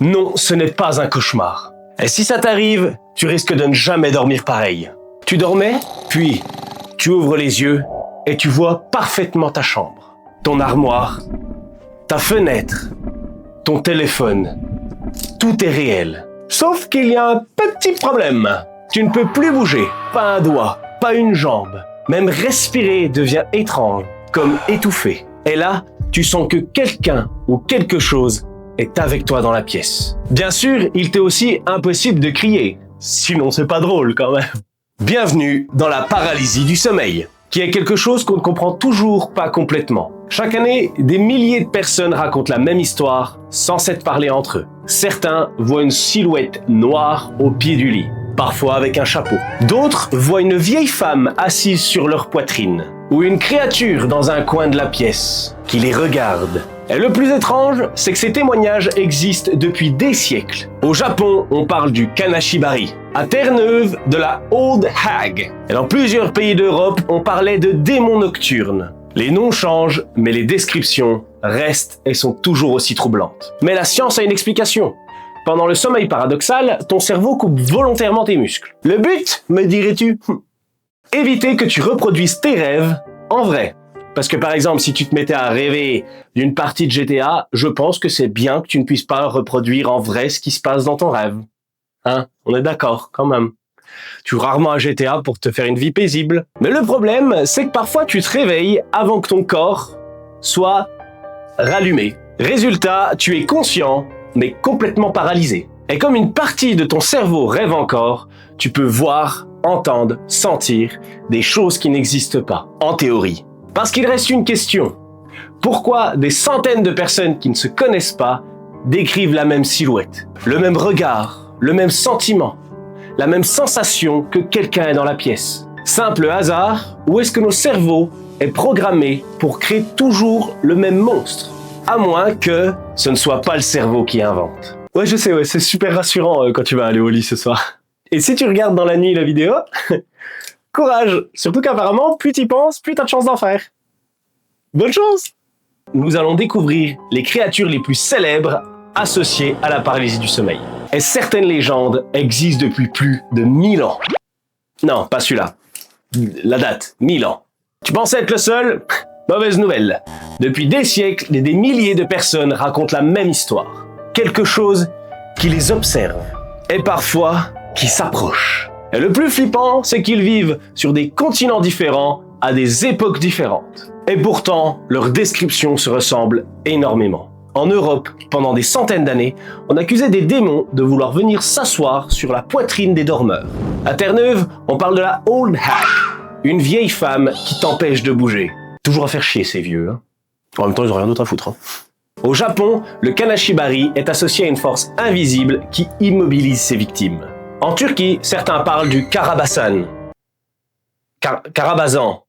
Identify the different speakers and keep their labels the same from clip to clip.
Speaker 1: Non, ce n'est pas un cauchemar. Et si ça t'arrive, tu risques de ne jamais dormir pareil. Tu dormais, puis tu ouvres les yeux et tu vois parfaitement ta chambre, ton armoire, ta fenêtre, ton téléphone. Tout est réel. Sauf qu'il y a un petit problème. Tu ne peux plus bouger, pas un doigt, pas une jambe. Même respirer devient étrange, comme étouffé. Et là, tu sens que quelqu'un ou quelque chose est avec toi dans la pièce. Bien sûr, il t'est aussi impossible de crier, sinon c'est pas drôle quand même. Bienvenue dans la paralysie du sommeil, qui est quelque chose qu'on ne comprend toujours pas complètement. Chaque année, des milliers de personnes racontent la même histoire sans s'être parlé entre eux. Certains voient une silhouette noire au pied du lit, parfois avec un chapeau. D'autres voient une vieille femme assise sur leur poitrine, ou une créature dans un coin de la pièce, qui les regarde. Et le plus étrange, c'est que ces témoignages existent depuis des siècles. Au Japon, on parle du Kanashibari. À Terre-Neuve, de la Old Hag. Et dans plusieurs pays d'Europe, on parlait de démons nocturnes. Les noms changent, mais les descriptions restent et sont toujours aussi troublantes. Mais la science a une explication. Pendant le sommeil paradoxal, ton cerveau coupe volontairement tes muscles. Le but, me dirais-tu? Éviter que tu reproduises tes rêves en vrai. Parce que par exemple, si tu te mettais à rêver d'une partie de GTA, je pense que c'est bien que tu ne puisses pas reproduire en vrai ce qui se passe dans ton rêve. Hein? On est d'accord, quand même. Tu joues rarement à GTA pour te faire une vie paisible. Mais le problème, c'est que parfois tu te réveilles avant que ton corps soit rallumé. Résultat, tu es conscient, mais complètement paralysé. Et comme une partie de ton cerveau rêve encore, tu peux voir, entendre, sentir des choses qui n'existent pas, en théorie. Parce qu'il reste une question. Pourquoi des centaines de personnes qui ne se connaissent pas décrivent la même silhouette, le même regard, le même sentiment, la même sensation que quelqu'un est dans la pièce? Simple hasard, ou est-ce que nos cerveaux est programmé pour créer toujours le même monstre? À moins que ce ne soit pas le cerveau qui invente. Ouais, je sais, c'est super rassurant quand tu vas aller au lit ce soir. Et si tu regardes dans la nuit la vidéo, courage! Surtout qu'apparemment, plus t'y penses, plus t'as de chances d'en faire. Bonne chance! Nous allons découvrir les créatures les plus célèbres associées à la paralysie du sommeil. Et certaines légendes existent depuis plus de 1000 ans. Non, pas celui-là. La date, 1000 ans. Tu pensais être le seul? Mauvaise nouvelle. Depuis des siècles, des milliers de personnes racontent la même histoire. Quelque chose qui les observe. Et parfois, qui s'approche. Et le plus flippant, c'est qu'ils vivent sur des continents différents, à des époques différentes. Et pourtant, leurs descriptions se ressemblent énormément. En Europe, pendant des centaines d'années, on accusait des démons de vouloir venir s'asseoir sur la poitrine des dormeurs. À Terre-Neuve, on parle de la Old Hag, une vieille femme qui t'empêche de bouger. Toujours à faire chier ces vieux. Hein. En même temps, ils ont rien d'autre à foutre. Hein. Au Japon, le Kanashibari est associé à une force invisible qui immobilise ses victimes. En Turquie, certains parlent du Karabasan. Karabazan.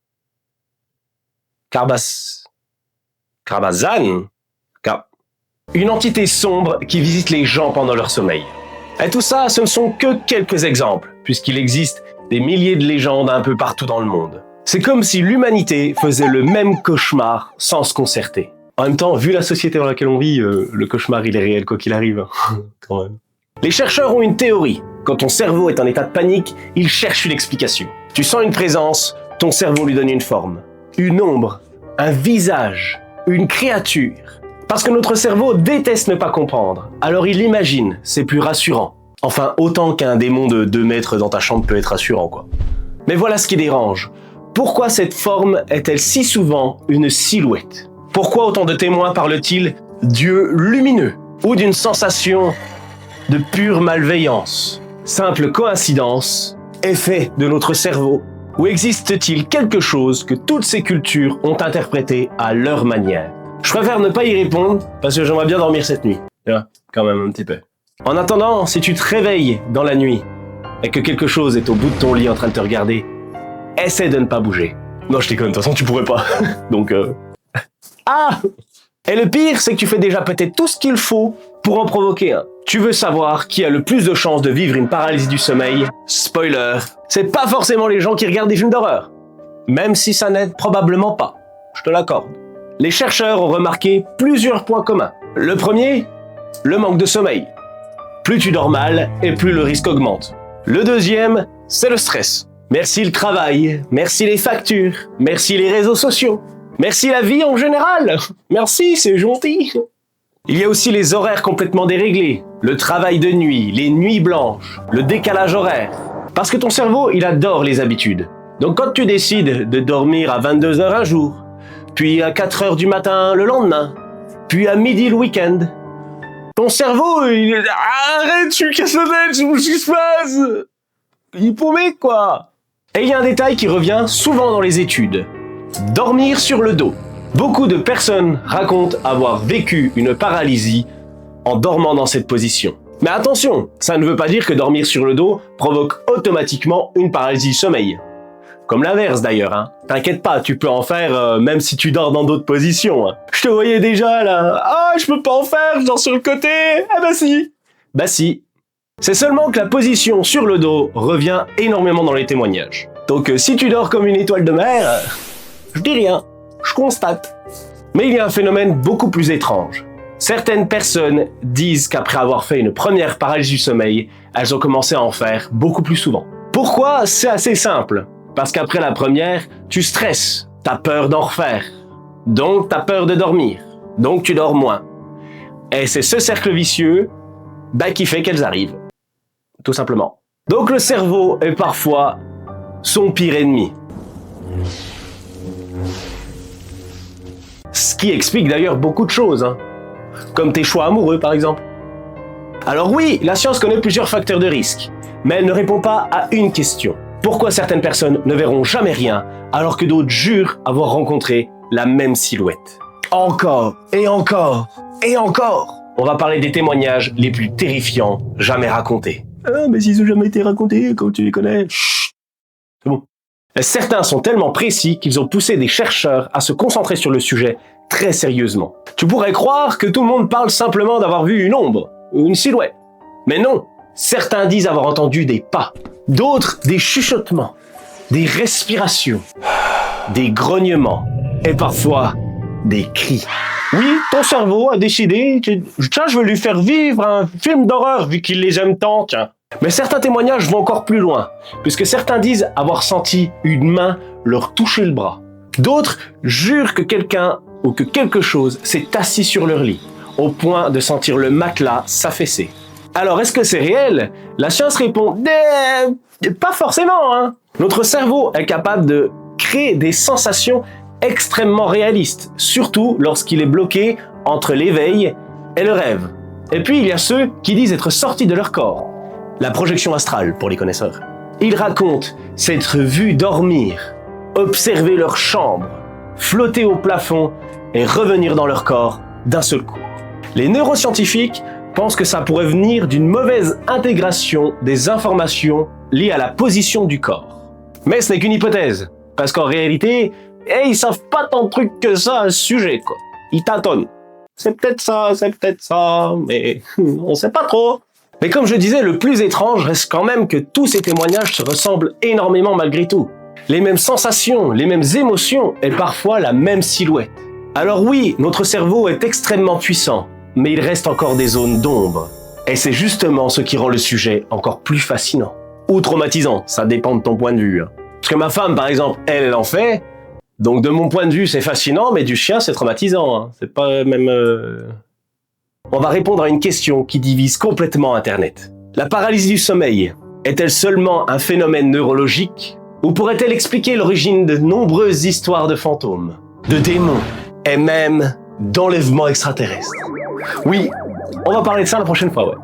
Speaker 1: Karabazan. Une entité sombre qui visite les gens pendant leur sommeil. Et tout ça, ce ne sont que quelques exemples, puisqu'il existe des milliers de légendes un peu partout dans le monde. C'est comme si l'humanité faisait le même cauchemar sans se concerter. En même temps, vu la société dans laquelle on vit, le cauchemar il est réel quoi qu'il arrive. Quand même. Les chercheurs ont une théorie. Quand ton cerveau est en état de panique, il cherche une explication. Tu sens une présence, ton cerveau lui donne une forme. Une ombre, un visage, une créature. Parce que notre cerveau déteste ne pas comprendre. Alors il imagine, c'est plus rassurant. Enfin, autant qu'un démon de 2 mètres dans ta chambre peut être rassurant, quoi. Mais voilà ce qui dérange. Pourquoi cette forme est-elle si souvent une silhouette? Pourquoi autant de témoins parlent-ils d'yeux lumineux ou d'une sensation de pure malveillance? Simple coïncidence, effet de notre cerveau? Ou existe-t-il quelque chose que toutes ces cultures ont interprété à leur manière? Je préfère ne pas y répondre parce que j'aimerais bien dormir cette nuit. Quand même un petit peu. En attendant, si tu te réveilles dans la nuit et que quelque chose est au bout de ton lit en train de te regarder, essaie de ne pas bouger. Non, je déconne, de toute façon tu pourrais pas. Donc Ah! Et le pire, c'est que tu fais déjà peut-être tout ce qu'il faut pour en provoquer un. Tu veux savoir qui a le plus de chances de vivre une paralysie du sommeil? Spoiler, c'est pas forcément les gens qui regardent des films d'horreur. Même si ça n'aide probablement pas. Je te l'accorde. Les chercheurs ont remarqué plusieurs points communs. Le premier, le manque de sommeil. Plus tu dors mal et plus le risque augmente. Le deuxième, c'est le stress. Merci le travail, merci les factures, merci les réseaux sociaux, merci la vie en général. Merci, c'est gentil. Il y a aussi les horaires complètement déréglés, le travail de nuit, les nuits blanches, le décalage horaire. Parce que ton cerveau, il adore les habitudes. Donc quand tu décides de dormir à 22 heures un jour, puis à 4 heures du matin le lendemain, puis à midi le week-end, ton cerveau, il est... Arrête, je suis cassonné, je sais pas ce qui se passe. Il est paumé, quoi. Et il y a un détail qui revient souvent dans les études. Dormir sur le dos. Beaucoup de personnes racontent avoir vécu une paralysie en dormant dans cette position. Mais attention, ça ne veut pas dire que dormir sur le dos provoque automatiquement une paralysie du sommeil. Comme l'inverse d'ailleurs, hein. T'inquiète pas, tu peux en faire même si tu dors dans d'autres positions. Hein. Je te voyais déjà là. Ah, je peux pas en faire, je dors sur le côté. Eh ben si. Bah si. C'est seulement que la position sur le dos revient énormément dans les témoignages. Donc si tu dors comme une étoile de mer, je dis rien, je constate. Mais il y a un phénomène beaucoup plus étrange. Certaines personnes disent qu'après avoir fait une première paralysie du sommeil, elles ont commencé à en faire beaucoup plus souvent. Pourquoi? C'est assez simple. Parce qu'après la première, tu stresses, t'as peur d'en refaire. Donc t'as peur de dormir. Donc tu dors moins. Et c'est ce cercle vicieux qui fait qu'elles arrivent. Tout simplement. Donc le cerveau est parfois son pire ennemi. Ce qui explique d'ailleurs beaucoup de choses, hein. Comme tes choix amoureux par exemple. Alors oui, la science connaît plusieurs facteurs de risque, mais elle ne répond pas à une question. Pourquoi certaines personnes ne verront jamais rien, alors que d'autres jurent avoir rencontré la même silhouette? Encore, et encore, et encore. On va parler des témoignages les plus terrifiants jamais racontés. Ah, mais ils ont jamais été racontés, comme tu les connais. Chut. C'est bon. Certains sont tellement précis qu'ils ont poussé des chercheurs à se concentrer sur le sujet très sérieusement. Tu pourrais croire que tout le monde parle simplement d'avoir vu une ombre, ou une silhouette. Mais non, certains disent avoir entendu des pas, d'autres des chuchotements, des respirations, des grognements, et parfois des cris. Oui, ton cerveau a décidé, tiens, je vais lui faire vivre un film d'horreur vu qu'il les aime tant, tiens. Mais certains témoignages vont encore plus loin, puisque certains disent avoir senti une main leur toucher le bras. D'autres jurent que quelqu'un ou que quelque chose s'est assis sur leur lit, au point de sentir le matelas s'affaisser. Alors, est-ce que c'est réel? La science répond pas forcément, hein. Notre cerveau est capable de créer des sensations extrêmement réalistes, surtout lorsqu'il est bloqué entre l'éveil et le rêve. Et puis, il y a ceux qui disent être sortis de leur corps. La projection astrale, pour les connaisseurs. Ils racontent s'être vus dormir, observer leur chambre, flotter au plafond et revenir dans leur corps d'un seul coup. Les neuroscientifiques pensent que ça pourrait venir d'une mauvaise intégration des informations liées à la position du corps. Mais ce n'est qu'une hypothèse, parce qu'en réalité, ils savent pas tant de trucs que ça à ce sujet, quoi. Ils tâtonnent. C'est peut-être ça, mais on sait pas trop. Mais comme je disais, le plus étrange reste quand même que tous ces témoignages se ressemblent énormément malgré tout. Les mêmes sensations, les mêmes émotions et parfois la même silhouette. Alors oui, notre cerveau est extrêmement puissant, mais il reste encore des zones d'ombre. Et c'est justement ce qui rend le sujet encore plus fascinant. Ou traumatisant, ça dépend de ton point de vue. Parce que ma femme, par exemple, elle en fait, donc de mon point de vue c'est fascinant, mais du chien c'est traumatisant. C'est pas même... On va répondre à une question qui divise complètement Internet. La paralysie du sommeil est-elle seulement un phénomène neurologique ou pourrait-elle expliquer l'origine de nombreuses histoires de fantômes, de démons et même d'enlèvements extraterrestres? Oui, on va parler de ça la prochaine fois, ouais.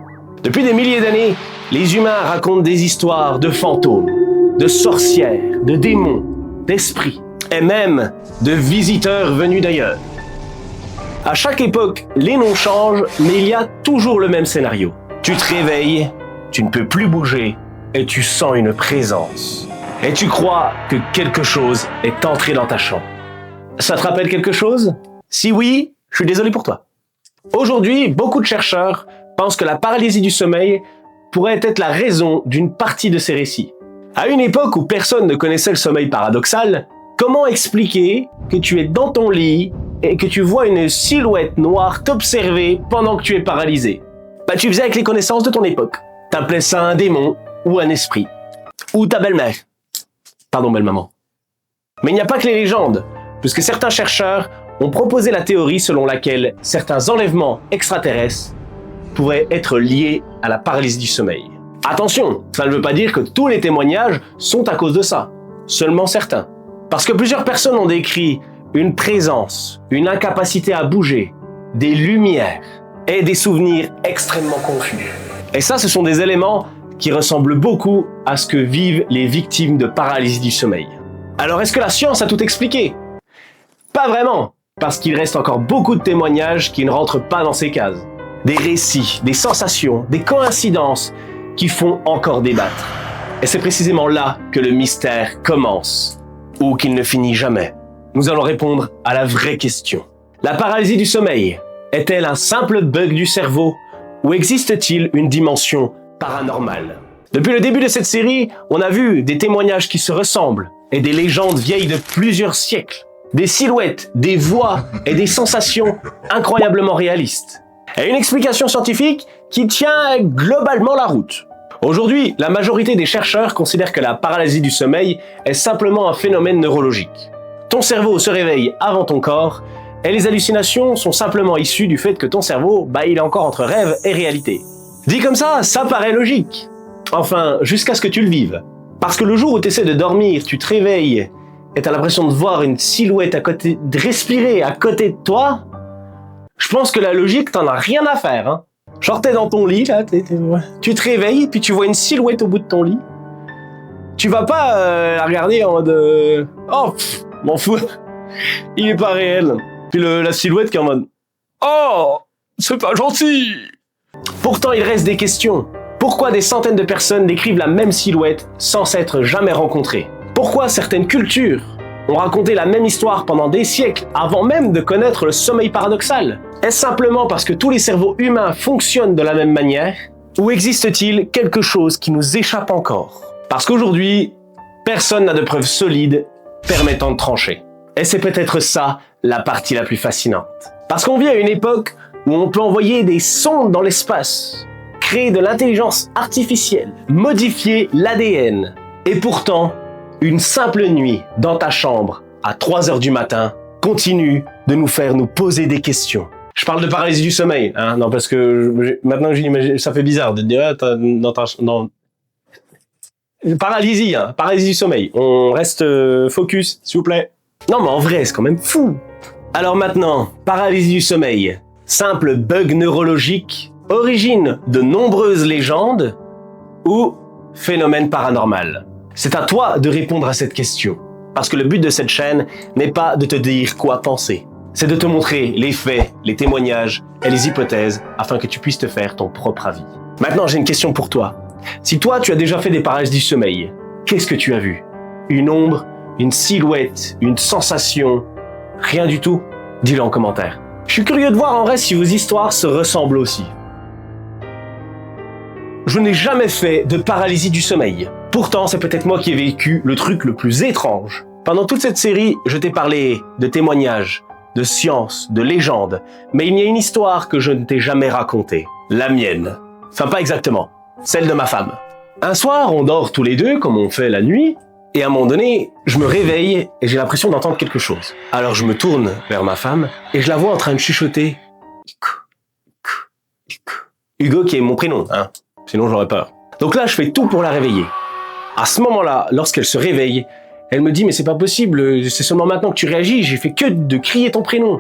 Speaker 1: Depuis des milliers d'années, les humains racontent des histoires de fantômes, de sorcières, de démons, d'esprits et même de visiteurs venus d'ailleurs. À chaque époque, les noms changent, mais il y a toujours le même scénario. Tu te réveilles, tu ne peux plus bouger, et tu sens une présence. Et tu crois que quelque chose est entré dans ta chambre. Ça te rappelle quelque chose? Si oui, je suis désolé pour toi. Aujourd'hui, beaucoup de chercheurs pensent que la paralysie du sommeil pourrait être la raison d'une partie de ces récits. À une époque où personne ne connaissait le sommeil paradoxal, comment expliquer que tu es dans ton lit et que tu vois une silhouette noire t'observer pendant que tu es paralysé? Bah, tu faisais avec les connaissances de ton époque. T'appelais ça un démon ou un esprit. Ou ta belle-mère. Pardon, belle-maman. Mais il n'y a pas que les légendes, puisque certains chercheurs ont proposé la théorie selon laquelle certains enlèvements extraterrestres pourraient être liés à la paralysie du sommeil. Attention, ça ne veut pas dire que tous les témoignages sont à cause de ça, seulement certains. Parce que plusieurs personnes ont décrit une présence, une incapacité à bouger, des lumières et des souvenirs extrêmement confus. Et ça, ce sont des éléments qui ressemblent beaucoup à ce que vivent les victimes de paralysie du sommeil. Alors est-ce que la science a tout expliqué? Pas vraiment, parce qu'il reste encore beaucoup de témoignages qui ne rentrent pas dans ces cases. Des récits, des sensations, des coïncidences qui font encore débattre. Et c'est précisément là que le mystère commence, ou qu'il ne finit jamais. Nous allons répondre à la vraie question. La paralysie du sommeil est-elle un simple bug du cerveau, ou existe-t-il une dimension paranormale? Depuis le début de cette série, on a vu des témoignages qui se ressemblent, et des légendes vieilles de plusieurs siècles. Des silhouettes, des voix et des sensations incroyablement réalistes. Et une explication scientifique qui tient globalement la route. Aujourd'hui, la majorité des chercheurs considèrent que la paralysie du sommeil est simplement un phénomène neurologique. Ton cerveau se réveille avant ton corps, et les hallucinations sont simplement issues du fait que ton cerveau, il est encore entre rêve et réalité. Dit comme ça paraît logique. Enfin, jusqu'à ce que tu le vives. Parce que le jour où tu essaies de dormir, tu te réveilles et tu as l'impression de voir une silhouette à côté, de respirer à côté de toi, je pense que la logique, t'en as rien à faire. Hein. Genre t'es dans ton lit, là, tu te réveilles, puis tu vois une silhouette au bout de ton lit. Tu vas pas la regarder en mode oh, m'en fous, il est pas réel. Puis la silhouette qui est en mode oh, c'est pas gentil. Pourtant, il reste des questions. Pourquoi des centaines de personnes décrivent la même silhouette sans s'être jamais rencontrées? Pourquoi certaines cultures ont raconté la même histoire pendant des siècles avant même de connaître le sommeil paradoxal? Est-ce simplement parce que tous les cerveaux humains fonctionnent de la même manière? Ou existe-t-il quelque chose qui nous échappe encore? Parce qu'aujourd'hui, personne n'a de preuves solides permettant de trancher. Et c'est peut-être ça la partie la plus fascinante. Parce qu'on vit à une époque où on peut envoyer des sondes dans l'espace, créer de l'intelligence artificielle, modifier l'ADN. Et pourtant, une simple nuit dans ta chambre à 3h du matin continue de nous faire nous poser des questions. Je parle de paralysie du sommeil, hein, non, parce que maintenant j'imagine, ça fait bizarre de dire paralysie, hein, paralysie du sommeil. On reste focus, s'il vous plaît. Non, mais en vrai, c'est quand même fou. Alors maintenant, paralysie du sommeil, simple bug neurologique, origine de nombreuses légendes ou phénomène paranormal? C'est à toi de répondre à cette question. Parce que le but de cette chaîne n'est pas de te dire quoi penser. C'est de te montrer les faits, les témoignages et les hypothèses afin que tu puisses te faire ton propre avis. Maintenant, j'ai une question pour toi. Si toi, tu as déjà fait des paralysies du sommeil, qu'est-ce que tu as vu? Une ombre? Une silhouette? Une sensation? Rien du tout? Dis-le en commentaire. Je suis curieux de voir en vrai si vos histoires se ressemblent aussi. Je n'ai jamais fait de paralysie du sommeil. Pourtant, c'est peut-être moi qui ai vécu le truc le plus étrange. Pendant toute cette série, je t'ai parlé de témoignages, de science, de légendes, mais il y a une histoire que je ne t'ai jamais racontée. La mienne. Enfin, pas exactement. Celle de ma femme. Un soir, on dort tous les deux, comme on fait la nuit, et à un moment donné, je me réveille et j'ai l'impression d'entendre quelque chose. Alors je me tourne vers ma femme et je la vois en train de chuchoter. Hugo, qui est mon prénom, hein. Sinon j'aurais peur. Donc là, je fais tout pour la réveiller. À ce moment-là, lorsqu'elle se réveille, elle me dit « Mais c'est pas possible, c'est seulement maintenant que tu réagis, j'ai fait que de crier ton prénom. »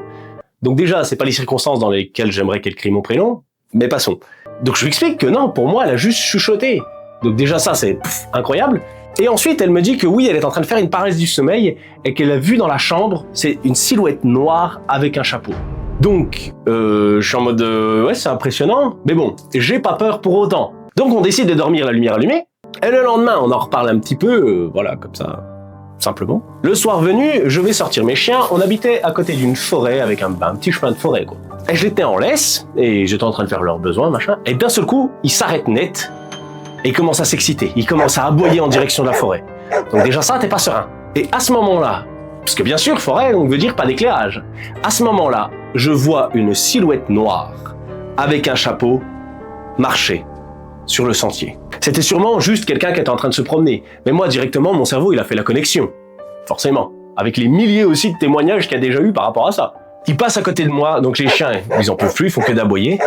Speaker 1: Donc déjà, c'est pas les circonstances dans lesquelles j'aimerais qu'elle crie mon prénom, mais passons. Donc je lui explique que non, pour moi, elle a juste chuchoté. Donc déjà ça, c'est incroyable. Et ensuite, elle me dit que oui, elle est en train de faire une paralysie du sommeil et qu'elle a vu dans la chambre, c'est une silhouette noire avec un chapeau. Donc, je suis en mode ouais, c'est impressionnant, mais bon, j'ai pas peur pour autant. Donc on décide de dormir la lumière allumée, et le lendemain, on en reparle un petit peu, voilà, comme ça, simplement. Le soir venu, je vais sortir mes chiens, on habitait à côté d'une forêt avec un petit chemin de forêt, quoi. Et j'étais en laisse, et j'étais en train de faire leurs besoins, machin, et d'un seul coup, ils s'arrêtent net, et ils commencent à s'exciter, ils commencent à aboyer en direction de la forêt. Donc déjà ça, t'es pas serein. Et à ce moment-là, parce que bien sûr, forêt, donc veut dire pas d'éclairage. À ce moment-là, je vois une silhouette noire avec un chapeau marchait sur le sentier. C'était sûrement juste quelqu'un qui était en train de se promener. Mais moi, directement, mon cerveau, il a fait la connexion. Forcément. Avec les milliers aussi de témoignages qu'il y a déjà eu par rapport à ça. Il passe à côté de moi, donc les chiens, ils en peuvent plus, ils font que d'aboyer.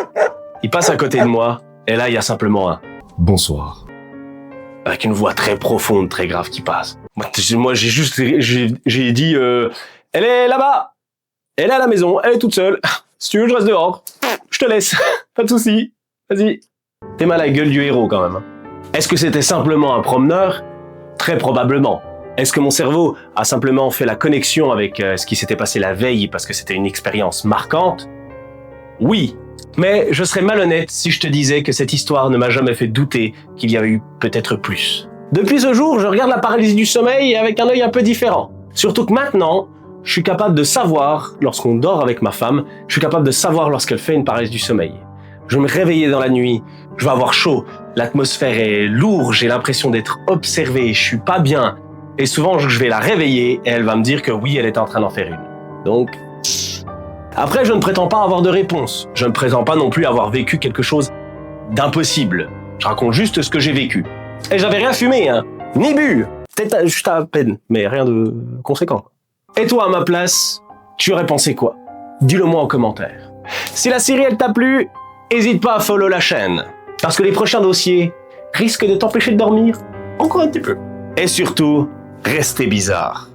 Speaker 1: Il passe à côté de moi, et là, il y a simplement un « bonsoir ». Avec une voix très profonde, très grave qui passe. Moi j'ai dit « Elle est là-bas. Elle est à la maison, elle est toute seule. Si tu veux, je reste dehors. Je te laisse. Pas de soucis. Vas-y. » T'es mal à la gueule du héros quand même. Est-ce que c'était simplement un promeneur? Très probablement. Est-ce que mon cerveau a simplement fait la connexion avec ce qui s'était passé la veille parce que c'était une expérience marquante? Oui. Mais je serais malhonnête si je te disais que cette histoire ne m'a jamais fait douter qu'il y avait eu peut-être plus. Depuis ce jour, je regarde la paralysie du sommeil avec un œil un peu différent. Surtout que maintenant, je suis capable de savoir, lorsqu'on dort avec ma femme, je suis capable de savoir lorsqu'elle fait une paralysie du sommeil. Je vais me réveiller dans la nuit, je vais avoir chaud, l'atmosphère est lourde, j'ai l'impression d'être observé, je suis pas bien. Et souvent, je vais la réveiller et elle va me dire que oui, elle est en train d'en faire une. Donc, après, je ne prétends pas avoir de réponse. Je ne prétends pas non plus avoir vécu quelque chose d'impossible. Je raconte juste ce que j'ai vécu. Et j'avais rien fumé, hein. Ni bu. Peut-être juste à peine, mais rien de conséquent. Et toi, à ma place, tu aurais pensé quoi? Dis-le moi en commentaire. Si la série, elle t'a plu, n'hésite pas à follow la chaîne. Parce que les prochains dossiers risquent de t'empêcher de dormir encore un petit peu. Et surtout, restez bizarre.